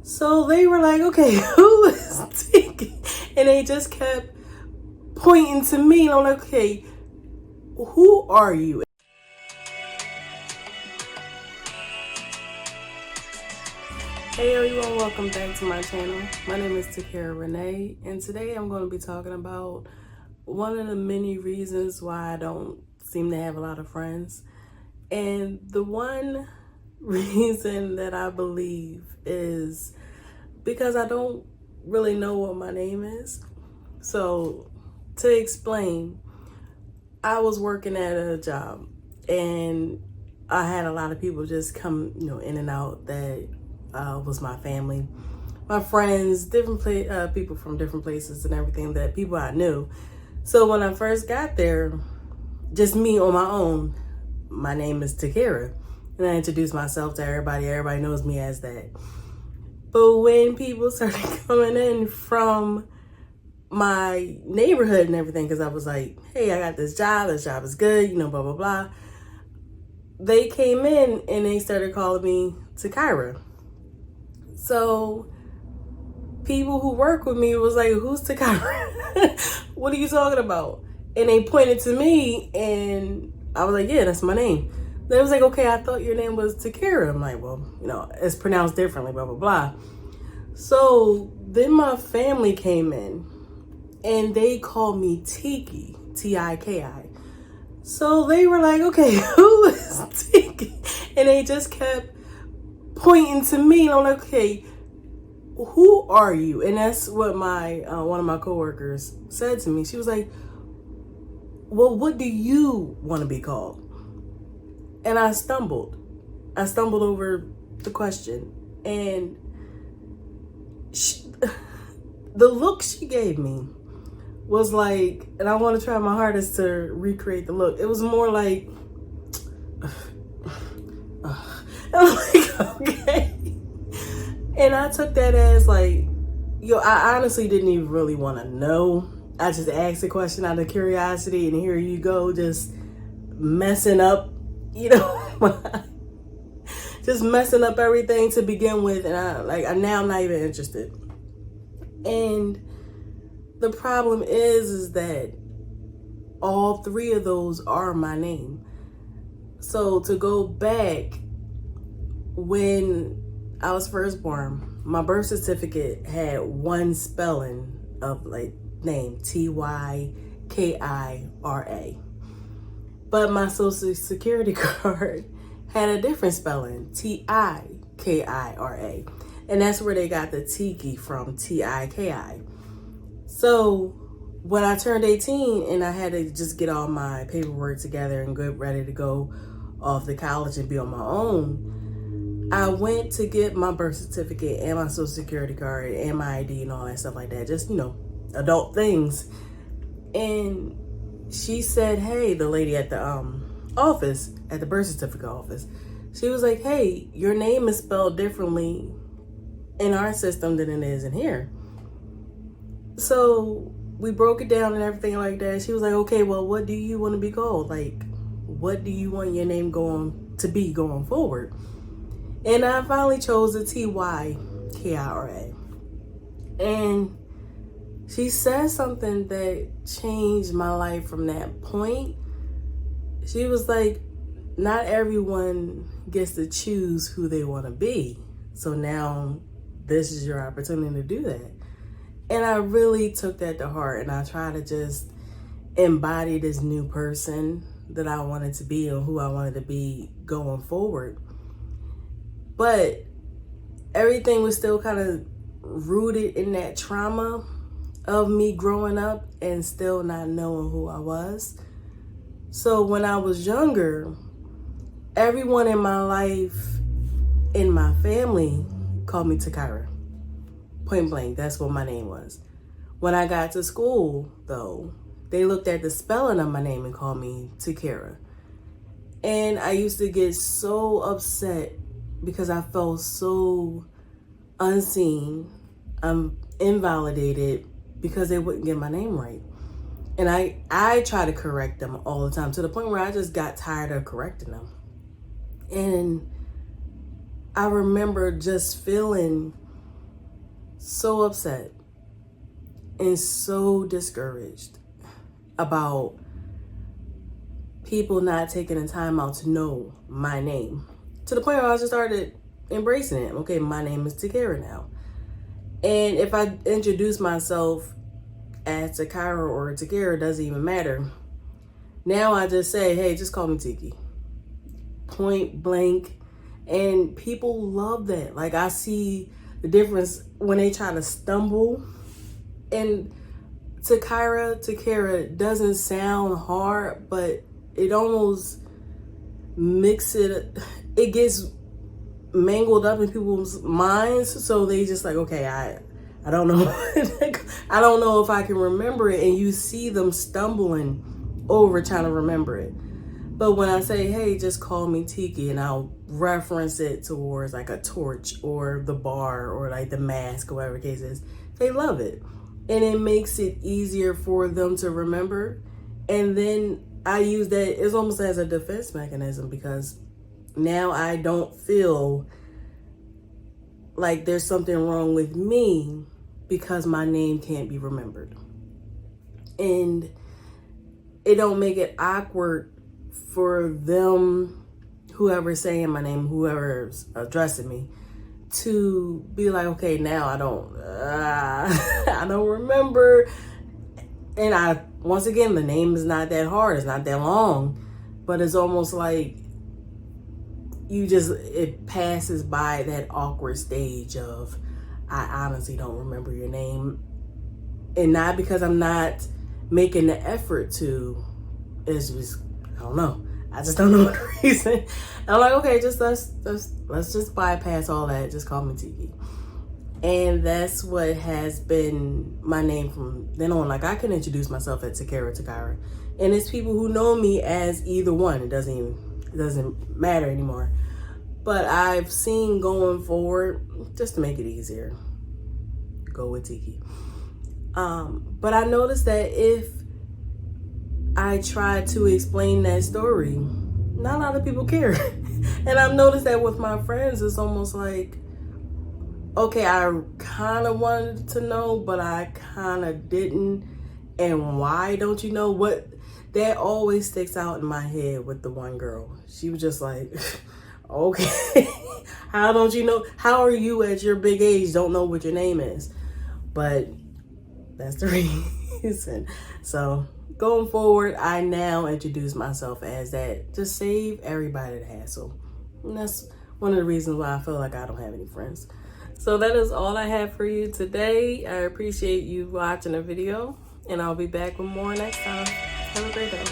So they were like, okay, who is Tiki? And they just kept pointing to me. And I'm like, okay, who are you? Hey everyone, welcome back to my channel. My name is Tykira Renee, and today I'm going to be talking about one of the many reasons why I don't seem to have a lot of friends. And the one reason that I believe is because I don't really know what my name is. So to explain, I was working at a job and I had a lot of people just come, in and out that was my family, my friends, different people from different places and everything, that people I knew. So when I first got there, just me on my own, my name is Tykira, and I introduced myself to everybody. Everybody knows me as that. But when people started coming in from my neighborhood and everything, because I was like, hey, I got this job is good, blah, blah, blah. They came in and they started calling me Tykira. So people who work with me was like, who's Tykira? What are you talking about? And they pointed to me and I was like, yeah, that's my name. They was like, okay, I thought your name was Tykira. I'm like, well, it's pronounced differently, blah, blah, blah. So then my family came in and they called me Tiki, T-I-K-I. So they were like, okay, who is Tiki? And they just kept pointing to me, and I'm like, okay, who are you? And that's what my one of my coworkers said to me. She was like, well, what do you want to be called? And I stumbled over the question, and the look she gave me was like, and I want to try my hardest to recreate the look. It was more like, I'm like, okay. And I took that as like, I honestly didn't even really want to know. I just asked the question out of curiosity, and here you go, just messing up, just messing up everything to begin with. And I'm not even interested. And the problem is that all three of those are my name. So to go back, when I was first born, my birth certificate had one spelling of name, Tykira. But my social security card had a different spelling, Tikira. And that's where they got the Tiki from, Tiki. So when I turned 18 and I had to just get all my paperwork together and get ready to go off to college and be on my own, I went to get my birth certificate and my social security card and my ID and all that stuff like that. Just, adult things. And she said, hey, the lady at the office, at the birth certificate office, she was like, hey, your name is spelled differently in our system than it is in here. So we broke it down and everything like that. She was like, okay, well, what do you want to be called? Like, what do you want your name to be going forward? And I finally chose the Tykira. And she said something that changed my life from that point. She was like, not everyone gets to choose who they want to be. So now this is your opportunity to do that. And I really took that to heart, and I try to just embody this new person that I wanted to be and who I wanted to be going forward. But everything was still kind of rooted in that trauma of me growing up and still not knowing who I was. So when I was younger, everyone in my life, in my family, called me Tykira. Point blank, that's what my name was. When I got to school, though, they looked at the spelling of my name and called me Tykira. And I used to get so upset because I felt so unseen, invalidated, because they wouldn't get my name right. And I try to correct them all the time, to the point where I just got tired of correcting them. And I remember just feeling so upset and so discouraged about people not taking the time out to know my name, to the point where I just started embracing it. Okay, my name is Tykira now. And if I introduce myself as Tykira or Tykira, it doesn't even matter. Now I just say, hey, just call me Tiki. Point blank. And people love that. Like, I see the difference when they try to stumble. And Tykira doesn't sound hard, but it almost it gets mangled up in people's minds. So they just like, okay, I don't know. I don't know if I can remember it. And you see them stumbling over trying to remember it. But when I say, hey, just call me Tiki, and I'll reference it towards like a torch or the bar or like the mask or whatever the case is, they love it. And it makes it easier for them to remember. And then I use that, it's almost as a defense mechanism, because now I don't feel like there's something wrong with me because my name can't be remembered. And it don't make it awkward for them, whoever's saying my name, whoever's addressing me, to be like, okay, now I don't remember. And once again, the name is not that hard, it's not that long, but it's almost like it passes by that awkward stage of, I honestly don't remember your name. And not because I'm not making the effort to, it's just, I don't know. I just don't know the reason. And I'm like, okay, let's just bypass all that. Just call me Tiki. And that's what has been my name from then on. Like, I can introduce myself as Tykira. And it's people who know me as either one. It doesn't matter anymore. But I've seen going forward, just to make it easier, go with Tiki. But I noticed that if I try to explain that story, not a lot of people care. And I've noticed that with my friends, it's almost like, okay, I kind of wanted to know, but I kind of didn't. And why don't you know? What that always sticks out in my head with the one girl. She was just like, okay, how don't you know? How are you at your big age don't know what your name is? But that's the reason. So going forward, I now introduce myself as that. Just save everybody the hassle. And that's one of the reasons why I feel like I don't have any friends. So that is all I have for you today. I appreciate you watching the video, and I'll be back with more next time. Have a great day.